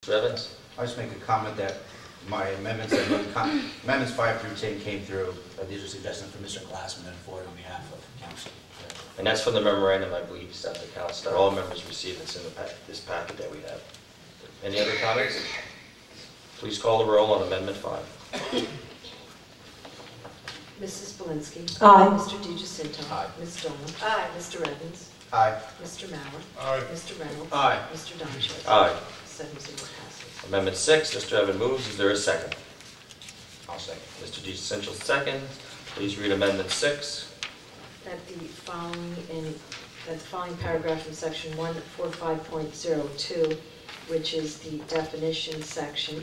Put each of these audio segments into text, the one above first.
Mr. Evans? I'll just make a comment that my amendments, amendments 5 through 10 came through. These are suggestions from Mr. Glassman and forwarded on behalf of council. And that's from the memorandum, I believe, sent to council, that all members received. It's in this packet that we have. Any other comments? Please call the roll on Amendment 5. Mrs. Belinsky. Aye. Mr. DiGiacinto. Aye. Ms. Dolan. Aye. Mr. Evans. Aye. Mr. Mauer. Aye. Mr. Reynolds. Aye. Mr. Donchez. Aye. 7-0 passes. Amendment 6, Mr. Evans moves. Is there a second? I'll second. Mr. DiGiacinto seconds. Please read Amendment 6. That the following paragraph in section 145.02, which is the definition section,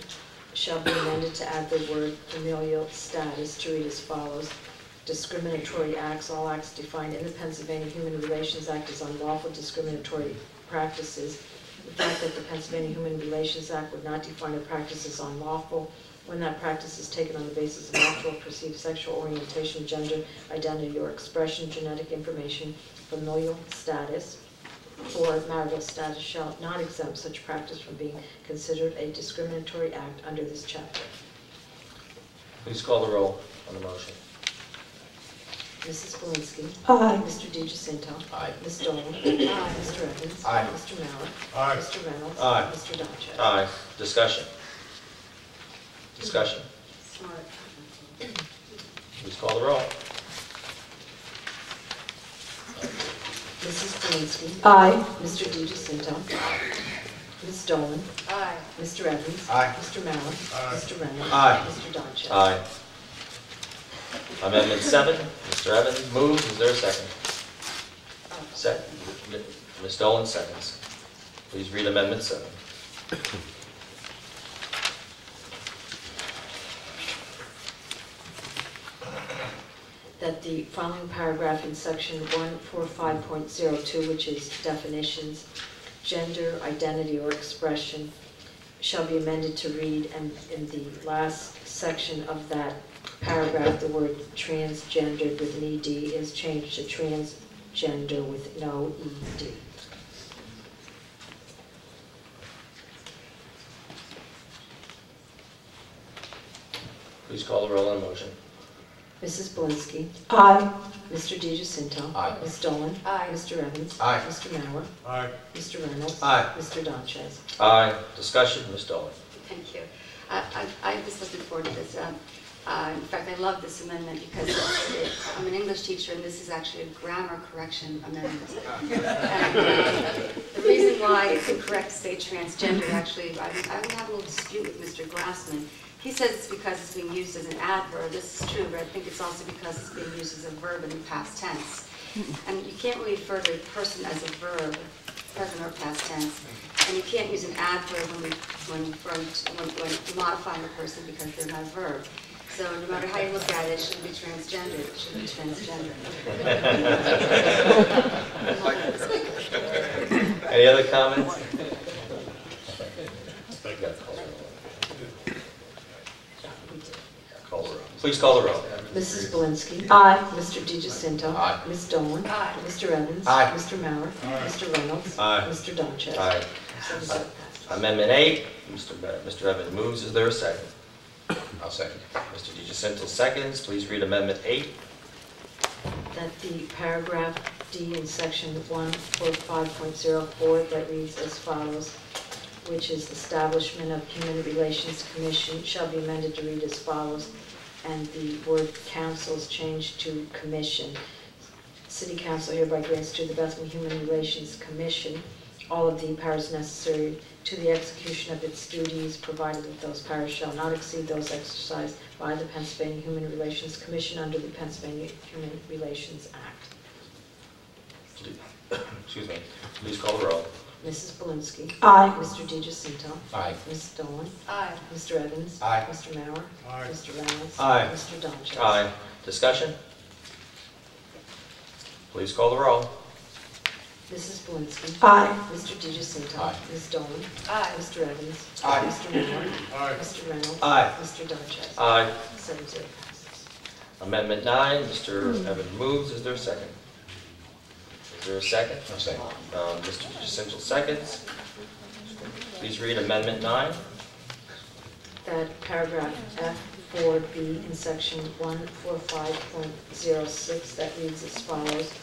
shall be amended to add the word familial status to read as follows. Discriminatory acts, all acts defined in the Pennsylvania Human Relations Act as unlawful discriminatory practices. The fact that the Pennsylvania Human Relations Act would not define a practice as unlawful when that practice is taken on the basis of actual perceived sexual orientation, gender, identity, or expression, genetic information, familial status, or marital status shall not exempt such practice from being considered a discriminatory act under this chapter. Please call the roll on the motion. Mrs. Belinsky. Aye. Mr. DiGiacinto. Aye. Ms. Dolan. Aye. Mr. Evans. Aye. Mr. Mauer. Aye. Mr. Reynolds. Aye. Mr. Donchez. Aye. Discussion. Discussion. Please call the roll. Mrs. Belinsky. Aye. Mr. DiGiacinto. Ms. Dolan. Aye. Mr. Evans. Aye. Mr. Mauer. Aye. Mr. Reynolds. Aye. Mr. Donchez. Aye. Amendment 7, Mr. Evans moves. Is there a second? Second. Ms. Dolan seconds. Please read Amendment 7. That the following paragraph in section 145.02, which is definitions, gender, identity, or expression, shall be amended to read, and in the last section of that paragraph, the word transgendered with an ED is changed to transgender with no ED. Please call the roll on the motion. Mrs. Belinsky. Aye. Mr. DiGiacinto. Aye. Ms. Dolan. Aye. Mr. Evans. Aye. Mr. Mauer. Aye. Mr. Reynolds. Aye. Mr. Donchez. Aye. Discussion. Ms. Dolan. Thank you. I was looking forward to this. In fact, I love this amendment because I'm an English teacher, and this is actually a grammar correction amendment. And the reason why it's incorrect to say transgender, actually, I would have a little dispute with Mr. Glassman. He says it's because it's being used as an adverb. This is true, but I think it's also because it's being used as a verb in the past tense. And you can't really refer to a person as a verb, present or past tense. And you can't use an adverb when modifying a person because they're not a verb. So no matter how you look at it, it shouldn't be transgender. It should be transgender. Any other comments? Please call the roll. Mrs. Belinsky. Aye. Mr. DiGiacinto. Aye. Ms. Dolan. Aye. Mr. Evans. Aye. Mr. Mauer. Aye. Mr. Reynolds. Aye. Mr. Donchez. Aye. 7-0 passes. Amendment 8, Mr. Evans moves. Is there a second? I'll second. Mr. DiGiacinto seconds. Please read Amendment 8. That the paragraph D in section 145.04 that reads as follows, which is establishment of Human Relations Commission, shall be amended to read as follows, and the word council is changed to commission. City Council hereby grants to the Bethlehem Human Relations Commission all of the powers necessary to the execution of its duties, provided that those powers shall not exceed those exercised by the Pennsylvania Human Relations Commission under the Pennsylvania Human Relations Act. Excuse me. Please call the roll. Mrs. Belinsky. Aye. Mr. DiGiacinto. Aye. Ms. Dolan. Aye. Mr. Evans. Aye. Mr. Mauer. Aye. Mr. Reynolds. Aye. Mr. Donchez. Aye. Discussion? Please call the roll. Mrs. Belinsky. Aye. Mr. DiGiacinto. Aye. Ms. Dolan. Aye. Mr. Evans. Aye. Mr. Mauer. Aye. Mr. Reynolds. Aye. Mr. Donchez. Aye. 7-0 passes. Amendment 9, Mr. Evans moves. Is there a second? Is there a second? I'll second. Mr. DiGiacinto seconds. Please read Amendment 9. That paragraph F4B in section 145.06 that reads as follows.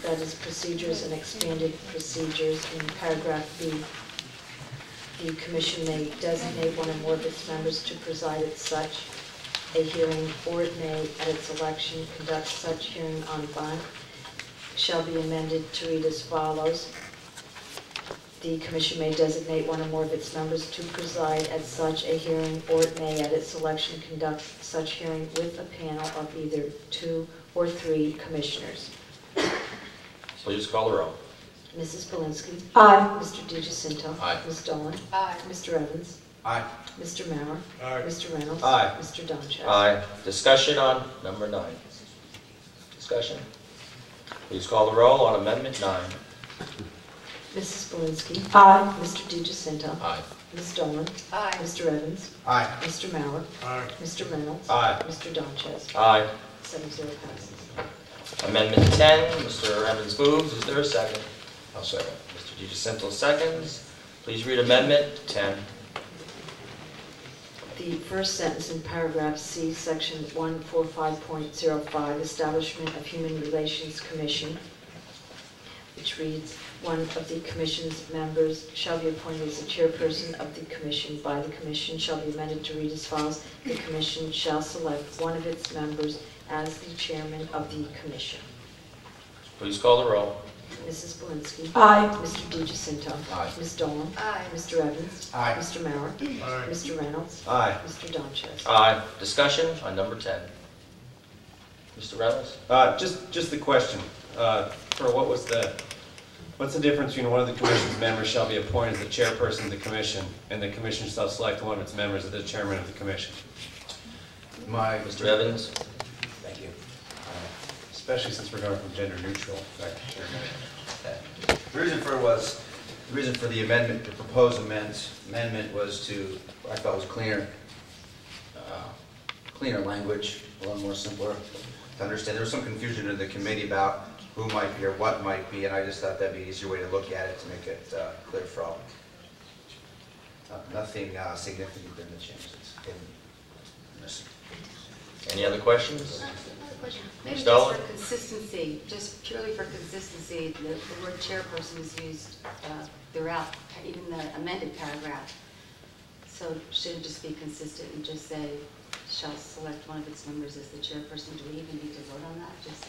That is procedures and expanded procedures. In paragraph B, the commission may designate one or more of its members to preside at such a hearing, or it may, at its election, conduct such hearing en banc, shall be amended to read as follows. The commission may designate one or more of its members to preside at such a hearing, or it may, at its election, conduct such hearing with a panel of either 2 or 3 commissioners. Please call the roll. Mrs. Belinsky. Aye. Mr. DiGiacinto. Aye. Ms. Dolan. Aye. Mr. Evans. Aye. Mr. Mauer. Aye. Mr. Reynolds. Aye. Mr. Donchak. Aye. Discussion on number 9. Discussion. Please call the roll on Amendment 9. Mrs. Belinsky. Aye. Mr. DiGiacinto. Aye. Ms. Dolan. Aye. Mr. Evans. Aye. Mr. Mauer. Aye. Mr. Reynolds. Aye. Mr. Donchak. Aye. 7-0 passes. Amendment 10, Mr. Evans moves. Is there a second? I'll second. Mr. DiGiacinto seconds. Please read Amendment 10. The first sentence in paragraph C, section 145.05, Establishment of Human Relations Commission, which reads, one of the commission's members shall be appointed as the chairperson of the commission by the commission, shall be amended to read as follows. The commission shall select one of its members as the chairman of the commission. Please call the roll. Mrs. Belinsky. Aye. Mr. DiGiacinto. Aye. Ms. Dolan. Aye. Mr. Evans. Aye. Mr. Mauer. Aye. Mr. Reynolds. Aye. Mr. Donchak. Aye. Discussion on number 10. Mr. Reynolds? Just the question, for what's the difference between one of the commission's members shall be appointed as the chairperson of the commission, and the commission shall select one of its members as the chairman of the commission? Mr. Evans? Thank you. Especially since we're going from gender neutral. The reason for the amendment, the proposed amendment was to, I thought was cleaner language, a little more simpler to understand. There was some confusion in the committee about who might be or what might be, and I just thought that'd be an easier way to look at it to make it clear for all. Nothing significant in the changes in this. Any other questions? Another question. Maybe Ms. just Dolan? for consistency, just purely for consistency, the word chairperson is used throughout, even the amended paragraph. So should it just be consistent and just say, shall select one of its members as the chairperson? Do we even need to vote on that? Just,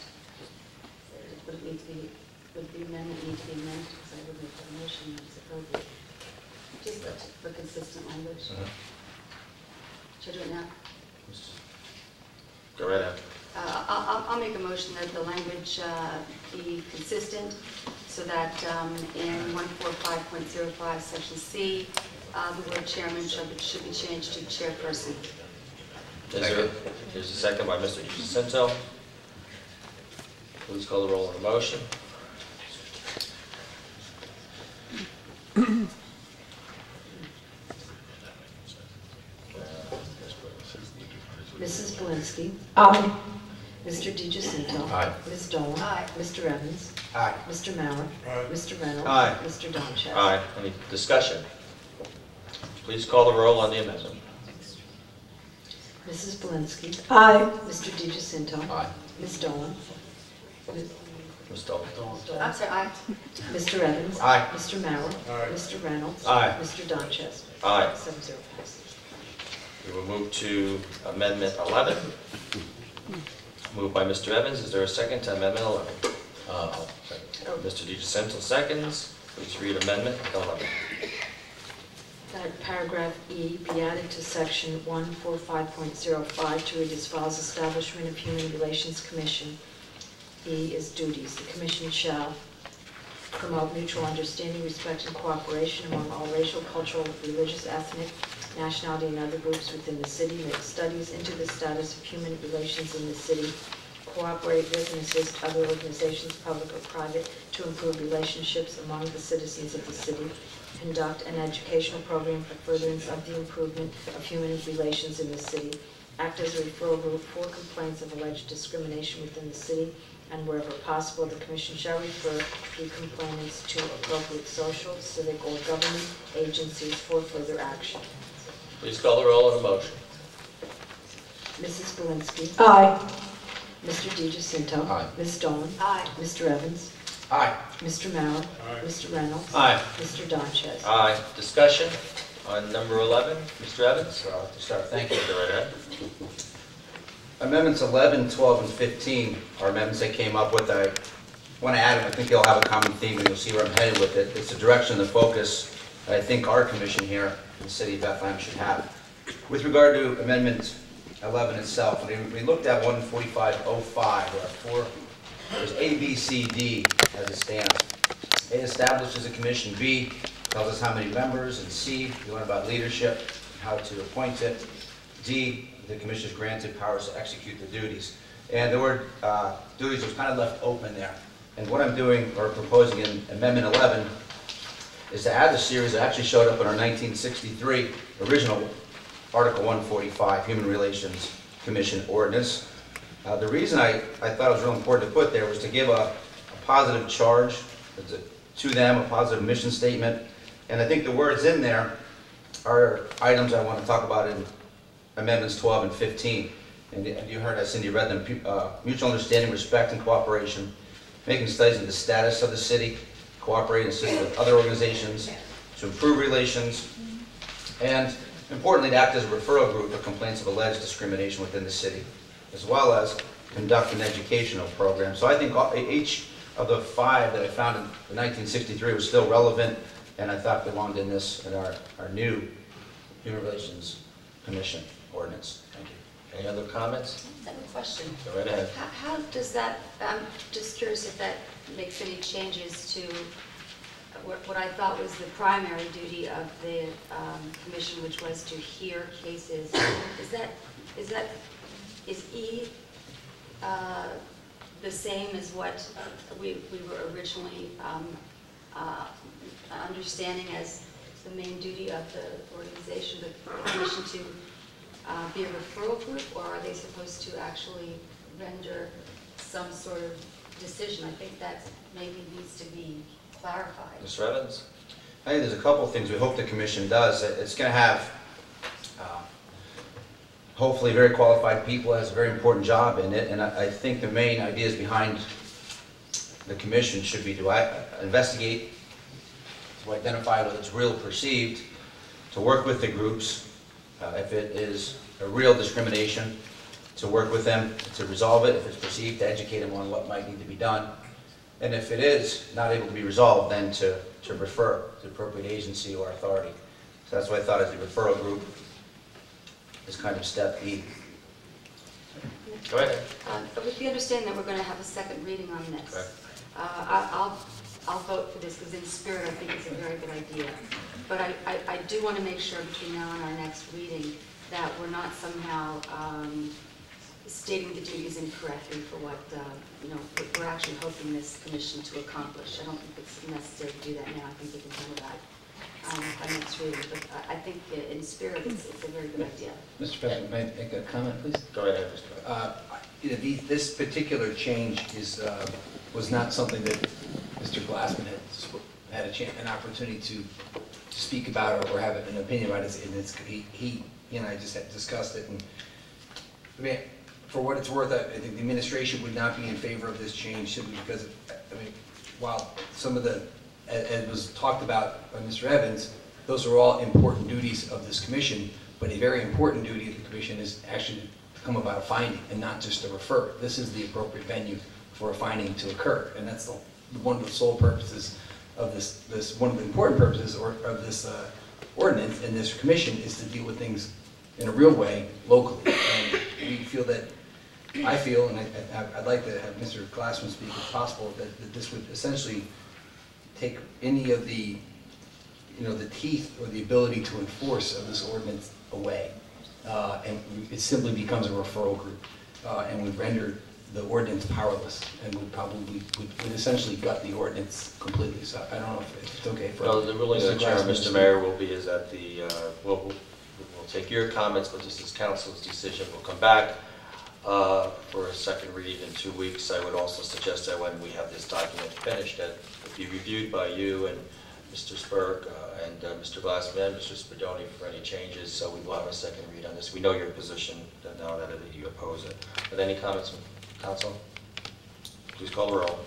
would it need to be, would the amendment need to be amended? Because I would make a motion that's appropriate. Just for consistent language. Should I do it now? Go right ahead. I'll make a motion that the language be consistent so that in 145.05 section C, the word chairman should be changed to chairperson. There's a second by Mr. DiGiacinto. Please call the roll on the motion. Mrs. Belinsky. Aye. Mr. DiGiacinto. Aye. Ms. Dolan. Aye. Mr. Evans. Aye. Mr. Mauer. Aye. Mr. Reynolds. Aye. Mr. Donchak. Aye. Any discussion? Please call the roll on the amendment. Mrs. Belinsky. Aye. Mr. DiGiacinto. Aye. Ms. Dolan. Ms. Dolan? I'm sorry, aye. Mr. Evans. Aye. Mr. Mauer. Aye. Mr. Reynolds. Aye. Mr. Donchak. Aye. 7-0 passes. We will move to Amendment 11. Moved by Mr. Evans. Is there a second to Amendment 11? I'll second. Mr. DiGiacinto seconds. Please read Amendment 11. That paragraph E be added to section 145.05 to read as follows: Establishment of Human Relations Commission. E is duties. The commission shall promote mutual understanding, respect, and cooperation among all racial, cultural, religious, ethnic, nationality, and other groups within the city, make studies into the status of human relations in the city, cooperate with and assist other organizations, public or private, to improve relationships among the citizens of the city, conduct an educational program for furtherance of the improvement of human relations in the city, act as a referral group for complaints of alleged discrimination within the city, and wherever possible, the Commission shall refer the complainants to appropriate social, civic, or government agencies for further action. Please call the roll on the motion. Mrs. Belinsky. Aye. Mr. DiGiacinto. Aye. Ms. Dawn. Aye. Mr. Evans. Aye. Mr. Mallon. Mr. Reynolds. Aye. Mr. Donchez. Aye. Discussion on number 11. Mr. Evans? So to start, thank you. Go right ahead. Amendments 11, 12, and 15 are amendments I came up with. I want to add them. I think they'll have a common theme, and you'll see where I'm headed with it. It's the direction, the focus that I think our commission here in the city of Bethlehem should have. With regard to Amendment 11 itself, we looked at 14505, there's A, B, C, D as it stands. A establishes a commission, B tells us how many members, and C, we learn about leadership, how to appoint it. D, the commission is granted powers to execute the duties. And the word duties was kind of left open there. And what I'm doing, or proposing in Amendment 11, is to add a series that actually showed up in our 1963 original Article 145, Human Relations Commission Ordinance. The reason I thought it was real important to put there was to give a positive charge to them, a positive mission statement. And I think the words in there are items I want to talk about in Amendments 12 and 15. And you heard as Cindy read them, mutual understanding, respect, and cooperation, making studies of the status of the city, cooperate and assist with other organizations to improve relations, and importantly, to act as a referral group for complaints of alleged discrimination within the city, as well as conduct an educational program. So I think each of the 5 that I found in 1963 was still relevant, and I thought belonged in our new Human Relations Commission ordinance. Thank you. Any other comments? I have a question. Go right ahead. How does that, I'm just curious if that makes any changes to what I thought was the primary duty of the commission, which was to hear cases. Is E the same as what we were originally understanding as the main duty of the organization, the commission, to be a referral group, or are they supposed to actually render some sort of decision? I think that maybe needs to be clarified. Mr. Evans? I think there's a couple of things we hope the commission does. It's going to have hopefully very qualified people. It has a very important job in it, and I think the main ideas behind the commission should be to investigate, to identify whether it's real or perceived, to work with the groups, if it is a real discrimination, to work with them to resolve it, if it's perceived, to educate them on what might need to be done, and if it is not able to be resolved, then to refer to the appropriate agency or authority. So that's what I thought as a referral group is kind of step E. Go ahead. With the understanding that we're going to have a second reading on this, Correct. I'll vote for this, because in spirit I think it's a very good idea. But I do want to make sure between now and our next reading that we're not somehow stating the duties incorrectly for what we're actually hoping this commission to accomplish. I don't think it's necessary to do that now. I think we can handle that by next reading. But I think in spirit it's a very good idea. Mr. President, may I make a comment, please? Go ahead, Mr. Evans. This particular change was not something that Mr. Glassman had an opportunity to speak about or have an opinion about. He and I just had discussed it. And I mean, for what it's worth, I think the administration would not be in favor of this change simply because, while some of the, as was talked about by Mr. Evans, those are all important duties of this commission, but a very important duty of the commission is actually to come about a finding and not just a refer. This is the appropriate venue for a finding to occur, and that's one of the sole purposes of this one of the important purposes of this ordinance and this commission is to deal with things in a real way locally. And we feel that, I feel, and I'd like to have Mr. Glassman speak if possible, that this would essentially take any of the, the teeth or the ability to enforce of this ordinance away. And it simply becomes a referral group and would render the ordinance powerless and would probably would essentially gut the ordinance completely. So I don't know if it's okay for. No, the ruling of the chair, Mr. Mayor, will be is that we'll take your comments, but this is council's decision. We'll come back. for a second read in 2 weeks. I would also suggest that when we have this document finished, that it be reviewed by you and Mr. Spurk and Mr. Glassman and Mr. Spadoni for any changes, so we will have a second read on this. We know your position, now that you oppose it. Are there any comments from council? Please call the roll.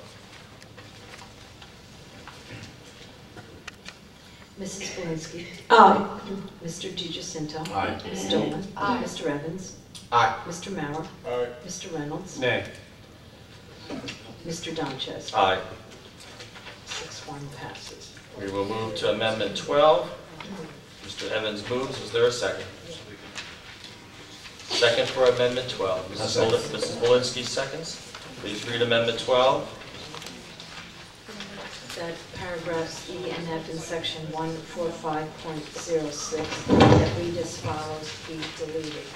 Mrs. Zelinski? Aye. Mr. DiGiacinto? Aye. Ms. Dolan? Aye. Mr. Evans? Aye. Mr. Mauer? Aye. Mr. Reynolds? Nay. Mr. Donches? Aye. 6-1 passes. We will move to Amendment 12. Mr. Evans moves. Is there a second? Second for Amendment 12. Mrs. Zelinski seconds. Please read Amendment 12. That paragraphs E and F in section 145.06 that read as follows be deleted.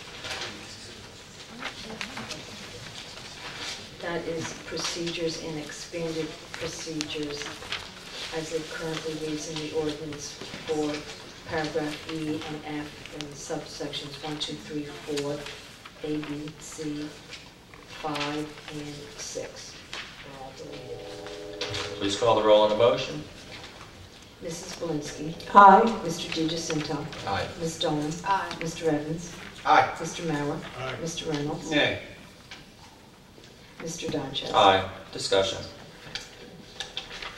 That is procedures and expanded procedures as it currently reads in the ordinance for paragraph E and F in subsections 1, 2, 3, 4, A, B, C, 5, and 6. They're all deleted. Please call the roll on the motion. Mrs. Zelinski? Aye. Mr. DiGiacinto? Aye. Ms. Dolan? Aye. Mr. Evans? Aye. Mr. Mauer? Mr. Reynolds? Nay. Mr. Donches? Aye. Discussion.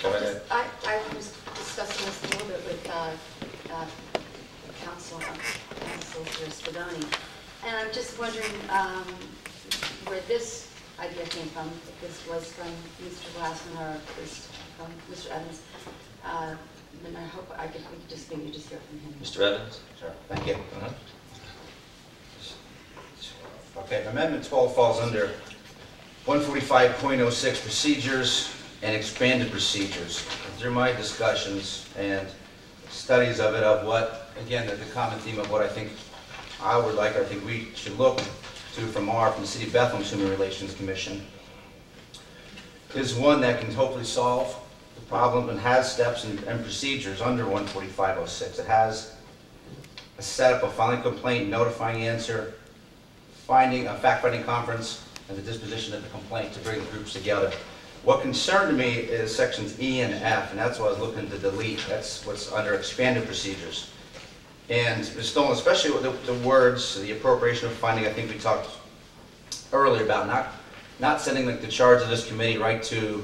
Go ahead. I was discussing this a little bit with Councilor Spadoni, and I'm just wondering where this idea came from, if this was from Mr. Glassman or if it was from Mr. Evans. Then I hope we could just maybe just hear from him. Mr. Evans? Sure, thank you. Okay, Amendment 12 falls under 145.06 procedures and expanded procedures. Through my discussions and studies of it, of what, again, the common theme of what I think we should look to from the City of Bethlehem Human Relations Commission, is one that can hopefully solve the problem and has steps and procedures under 145.06. It has a setup of filing a complaint, notifying answer, finding a fact-finding conference, and the disposition of the complaint to bring the groups together. What concerned me is sections E and F, and that's what I was looking to delete. That's what's under expanded procedures. And Ms. Stolen, especially with the words, the appropriation of funding, I think we talked earlier about not sending the charge of this committee right to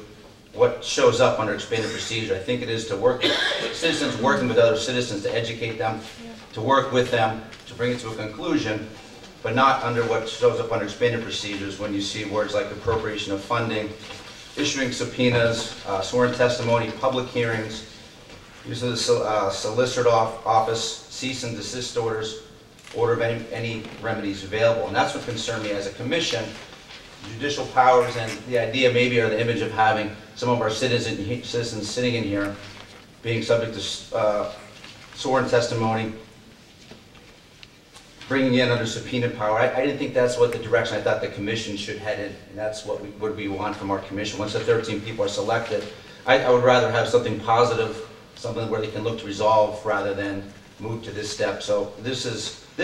what shows up under expanded procedure. I think it is to work with citizens, working with other citizens to educate them, to work with them, to bring it to a conclusion, but not under what shows up under expanded procedures when you see words like appropriation of funding, issuing subpoenas, sworn testimony, public hearings, use of the solicitor office, cease and desist orders, order of any remedies available. And that's what concerned me as a commission, judicial powers, and the idea maybe or the image of having some of our citizens sitting in here being subject to sworn testimony, bringing in under subpoena power. I didn't think that's what the direction I thought the commission should head in, and that's what we want from our commission. Once the 13 people are selected, I would rather have something positive, something where they can look to resolve rather than move to this step. So this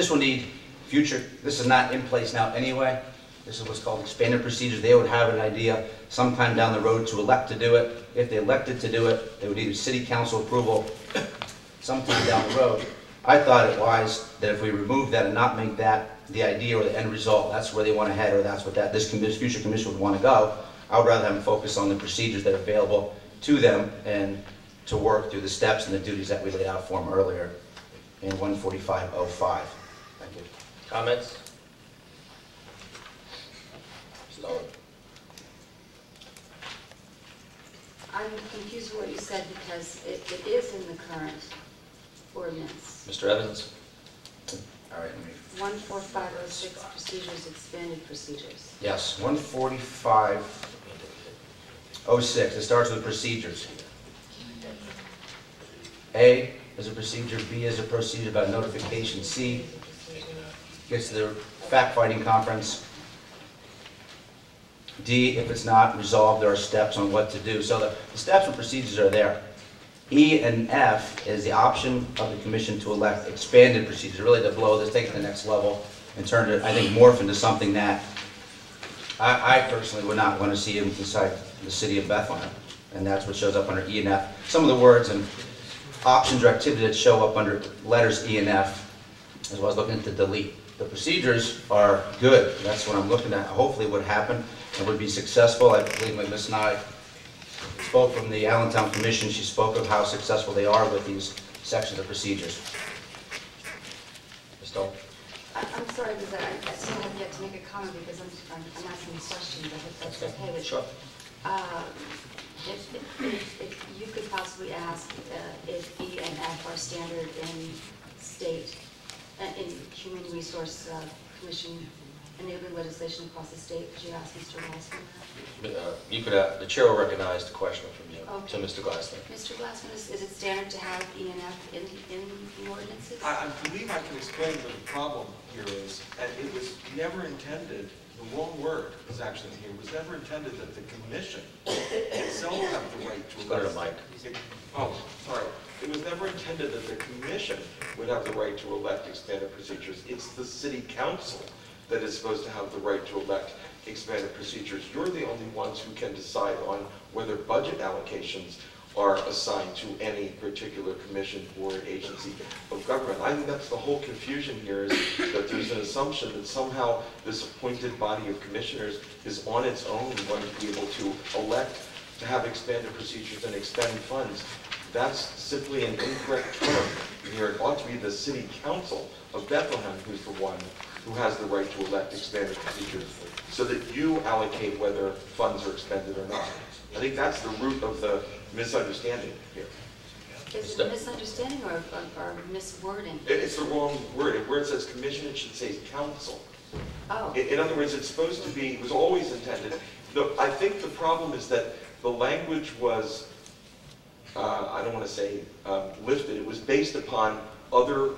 will need future, this is not in place now anyway. This is what's called expanded procedures. They would have an idea sometime down the road to elect to do it. If they elected to do it, they would need city council approval sometime down the road. I thought it wise that if we remove that and not make that the idea or the end result, that's where they want to head, or that's what this future commission would want to go. I would rather have them focus on the procedures that are available to them and to work through the steps and the duties that we laid out for them earlier in 145.05. Thank you. Comments? Stolen. I'm confused with what you said because it is in the current ordinance. Mr. Evans? All right, let me 14506 procedures, expanded procedures. Yes, 145.06, it starts with procedures. A is a procedure, B is a procedure about notification, C gets to the fact-finding conference, D, if it's not resolved, there are steps on what to do. So the steps and procedures are there. E and F is the option of the commission to elect expanded procedures, really to blow this, take it to the next level, and turn it, I think, morph into something that I personally would not want to see him inside the city of Bethlehem, and that's what shows up under E and F. Some of the words and options or activities that show up under letters E and F, as well as looking to delete. The procedures are good. That's what I'm looking at. Hopefully would happen and would be successful. I believe my Ms. Nye spoke from the Allentown Commission. She spoke of how successful they are with these sections of procedures. Ms. Dahl? I'm sorry, because I still have yet to make a comment because I'm asking questions. I hope that's okay. But, Sure. if you could possibly ask if E and F are standard in state, in Human Resource Commission enabling legislation across the state, could you ask Mr. Glassman that? You could, the chair will recognize the question from you Okay. to Mr. Glassman. Mr. Glassman, is it standard to have E and F in the ordinances? I believe I can explain what the problem here is, and it was never intended, the wrong word is actually here, it was never intended that the commission itself have the right to Go to the elect. mic. Oh, sorry. It was never intended that the commission would have the right to elect expanded procedures. It's the city council that is supposed to have the right to elect expanded procedures. You're the only ones who can decide on whether budget allocations are assigned to any particular commission, board, agency of government. I think that's the whole confusion here, is that there's an assumption that somehow this appointed body of commissioners is on its own going to be able to elect to have expanded procedures and expend funds. That's simply an incorrect term here. It ought to be the city council of Bethlehem who's the one who has the right to elect expanded procedures, so that you allocate whether funds are expended or not. I think that's the root of the misunderstanding here. Is it a misunderstanding or miswording? It's the wrong word. Where it says commission, it should say council. Oh. In other words, it's supposed to be, it was always intended. I think the problem is that the language was, I don't want to say lifted, it was based upon other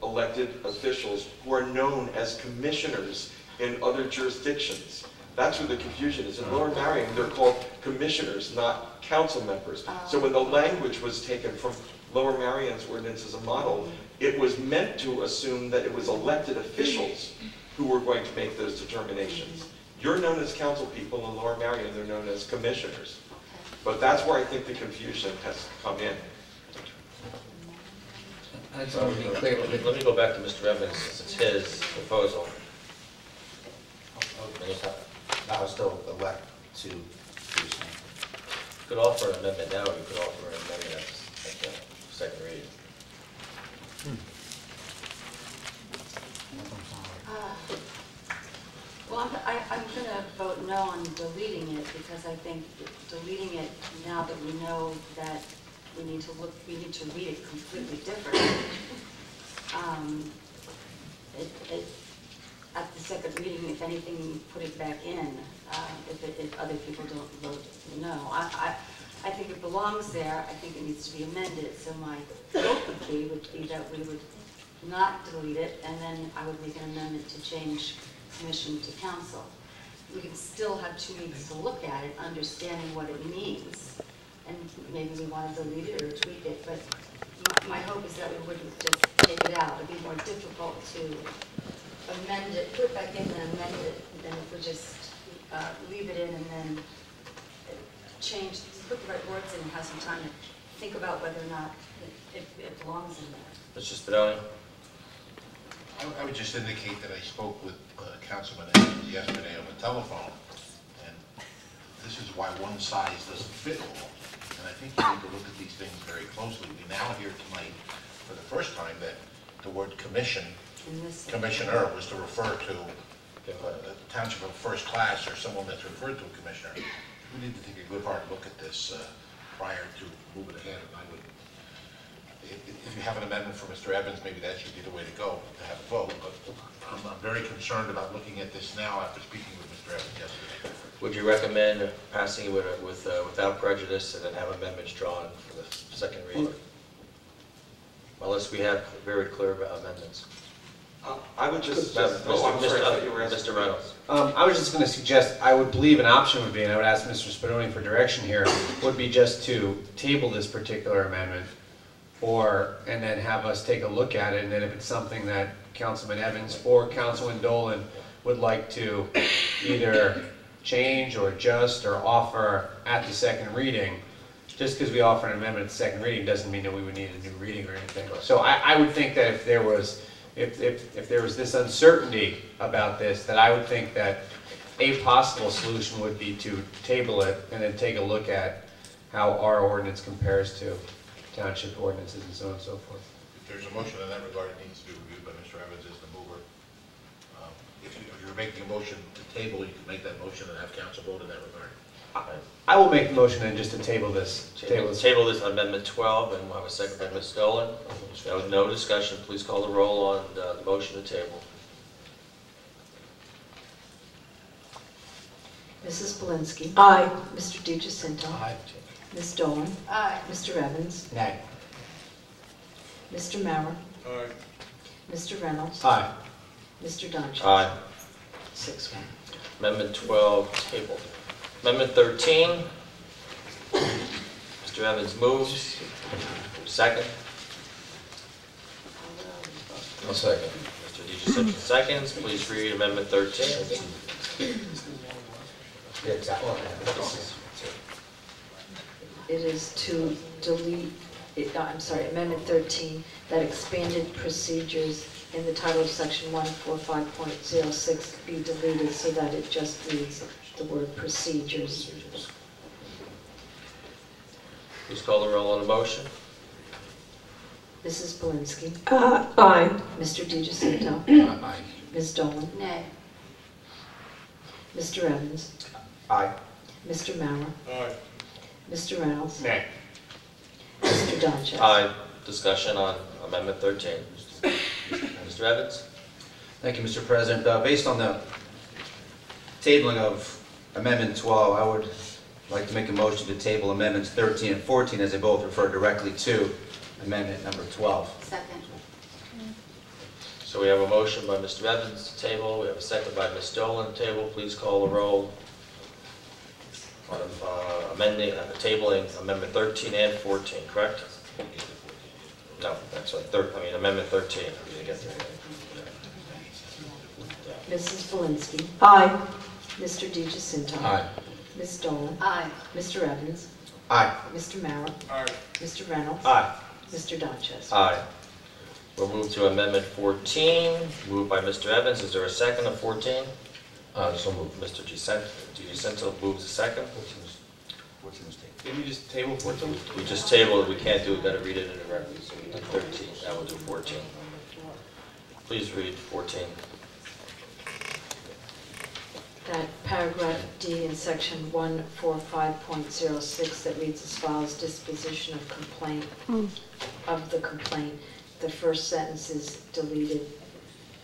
elected officials who are known as commissioners in other jurisdictions. That's where the confusion is. In Lower Marion, they're called commissioners, not council members. So when the language was taken from Lower Marion's ordinance as a model, it was meant to assume that it was elected officials who were going to make those determinations. You're known as council people, in Lower Marion, they're known as commissioners. But that's where I think the confusion has come in. I just want to be clear. Let me go back to Mr. Evans, since it's his proposal. I would still elect to do something. You could offer an amendment now, or you could offer an amendment at the second reading. Well, I'm going to vote no on deleting it, because I think deleting it now that we know that we need to read it completely different. At the second reading, if anything, put it back in, if other people don't vote no. I think it belongs there. I think it needs to be amended. So my hope would be that we would not delete it, and then I would make an amendment to change commission to council. We can still have 2 weeks to look at it, understanding what it means, and maybe we want to delete it or tweak it, but my hope is that we wouldn't just take it out. It'd be more difficult to amend it, put it back in and amend it, than if we just leave it in and then put the right words in and have some time to think about whether or not it belongs in there. Mr. Spadoni? I would just indicate that I spoke with Councilman Evans yesterday on the telephone, and this is why one size doesn't fit all. And I think you need to look at these things very closely. We now hear tonight, for the first time, that the word commissioner was to refer to a township of first class or someone that's referred to a commissioner. We need to take a good hard look at this prior to moving ahead. And I would, if you have an amendment for Mr. Evans, maybe that should be the way to go, to have a vote. But I'm very concerned about looking at this now after speaking with Mr. Evans yesterday. Would you recommend passing it without prejudice and then have amendments drawn for the second reading? Unless we have very clear amendments. I would just, Mr. Reynolds. I was just going to suggest, I would believe an option would be, and I would ask Mr. Spadoni for direction here, would be just to table this particular amendment, and then have us take a look at it, and then if it's something that Councilman Evans or Councilman Dolan would like to either change or adjust or offer at the second reading, just because we offer an amendment at the second reading doesn't mean that we would need a new reading or anything. So I would think that if there was this uncertainty about this, that I would think that a possible solution would be to table it and then take a look at how our ordinance compares to township ordinances and so on and so forth. If there's a motion in that regard, it needs to be reviewed by Mr. Evans as the mover. If you're making a motion to table, you can make that motion and have council vote in that regard. I will make the motion then just to table this. Table this on Amendment 12, and we'll have a second by Ms. Dolan. No discussion, please call the roll on the motion to table. Mrs. Polinsky. Aye. Mr. DiGiacinto. Aye. Ms. Dolan. Aye. Mr. Evans. Nay. Mr. Mauer. Aye. Mr. Reynolds. Aye. Mr. Donches. Aye. 6-1. Amendment 12 tabled. Amendment 13. Mr. Evans moves. Second. I'll second. Mr. DiGiacinto seconds. Please read Amendment 13. Yeah, exactly. It is to delete, Amendment 13, that expanded procedures in the title of Section 145.06 be deleted so that it just reads the word procedures. Please call the roll on the motion. Mrs. Polinsky. Aye. Mr. DiGiacinto. Aye. Ms. Dolan. Nay. Mr. Evans. Aye. Mr. Mauer. Aye. Mr. Reynolds. Nay. Mr. Donches. Aye. Discussion on Amendment 13. Mr. Evans? Thank you, Mr. President. Based on the tabling of Amendment 12, I would like to make a motion to table Amendments 13 and 14 as they both refer directly to Amendment number 12. Second. So we have a motion by Mr. Evans to table. We have a second by Ms. Dolan to table. Please call the roll on tabling Amendment 13 and 14, correct? No, that's what, Amendment 13. We didn't get there yet. Mrs. Polinsky. Aye. Mr. DiGiacinto. Aye. Ms. Dolan. Aye. Mr. Evans. Aye. Mr. Mauer. Aye. Mr. Reynolds. Aye. Mr. Donches. Aye. We'll move to Amendment 14, moved by Mr. Evans. Is there a second of 14? So moved. Mr. DiGiacinto moves a second. Didn't you just table 14? We just tabled it, we can't do it, got to read it in the record, so we did 13, now we'll do 14. Please read 14. That paragraph D in section 145.06 that reads as follows, disposition of complaint, of the complaint. The first sentence is deleted,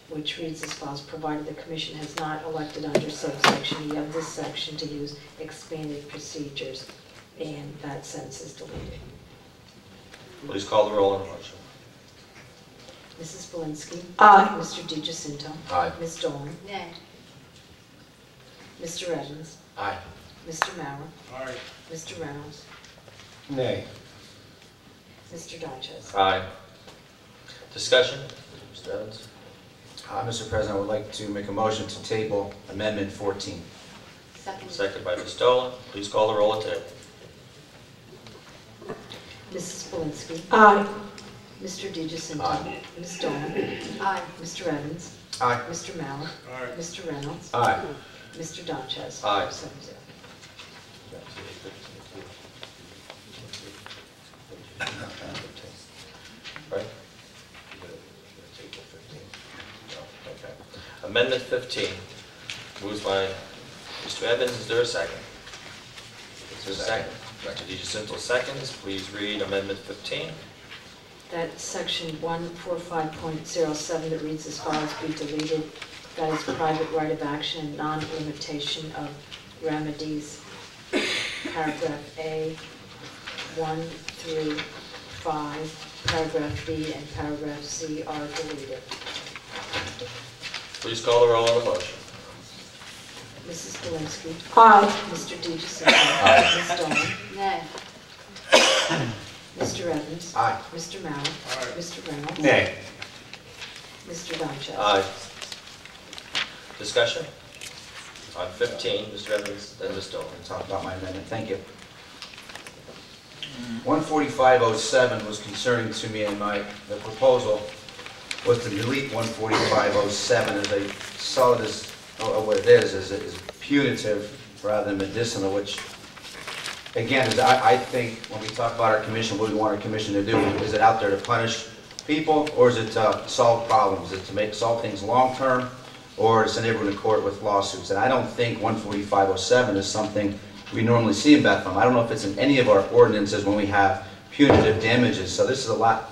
which reads as follows, provided the commission has not elected under subsection E of this section to use expanded procedures. And that sentence is deleted. Please call the roll on the motion. Mrs. Polinsky. Aye. Mr. DiGiacinto. Aye. Ms. Dolan. Nay. Mr. Evans. Aye. Mr. Mauer. Aye. Mr. Reynolds. Nay. Mr. Donches. Aye. Discussion? Mr. Evans? Mr. President, I would like to make a motion to table Amendment 14. Second. Second by Ms. Dolan. Please call the roll at table. Mrs. Polinsky. Aye. Mr. DiGiacinto. Aye. Ms. Dolan. Aye. Mr. Evans. Aye. Mr. Mauer. Aye. Mr. Reynolds. Aye. Mr. Donches. Aye. 7-0. Right? Okay. Amendment 15, moved by Mr. Evans. Is there a second? Is there a second? Mr. DiGiacinto seconds. Please read Amendment 15. That section 145.07 that reads as follows be deleted. That is private right of action and non-limitation of remedies. Paragraph A, 1 through 5, paragraph B, and paragraph C are deleted. Please call the roll on the motion. Mrs. Polinsky. Aye. Mr. DiGiacinto. Ms. Dolan. Nay. Mr. Evans. Aye. Mr. Mauer. Aye. Mr. Reynolds. Nay. Mr. Donches. Aye. Discussion? On 15, Mr. Evans, then Ms. Dolan. I'll talk about my amendment, thank you. 14507 was concerning to me, and the proposal was to delete 14507 as I saw this, or what it is punitive rather than medicinal, which, again, is I think when we talk about our commission, what we want our commission to do, is it out there to punish people, or is it to solve problems? Is it to solve things long-term, or is it everyone in court with lawsuits? And I don't think 14507 is something we normally see in Bethlehem. I don't know if it's in any of our ordinances when we have punitive damages. So this is a lot,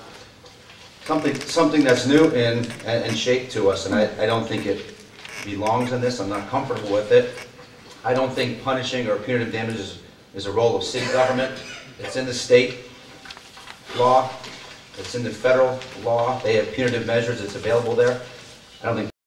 something that's new and shake to us, and I don't think it belongs in this. I'm not comfortable with it. I don't think punishing or punitive damages is a role of city government. It's in the state law. It's in the federal law. They have punitive measures. It's available there. I don't think